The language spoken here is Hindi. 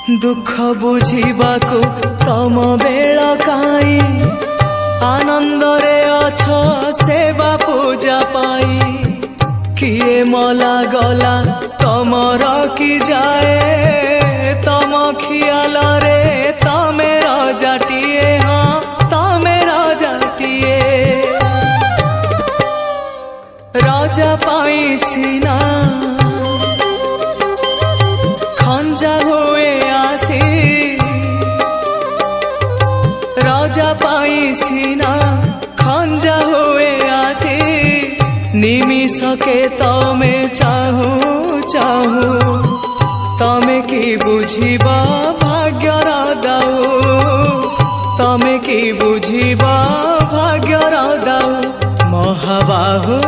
दुख बुझिबाकु तम बेल काई आनंद रे अछ सेवा पूजा पाई किए मला गला तम रखी जाए तम खियाल रे तमे रजाटिए हाँ तमे रजाटिए राजा पाई सीना खंजा हुए आसी राजा पाई सीना खंजा हुए आसी निमिषके तमे चाहू चाहू तमे की बुझिबा भाग्यर दाऊ तमे की बुझिबा भाग्यर दाऊ महाबाहू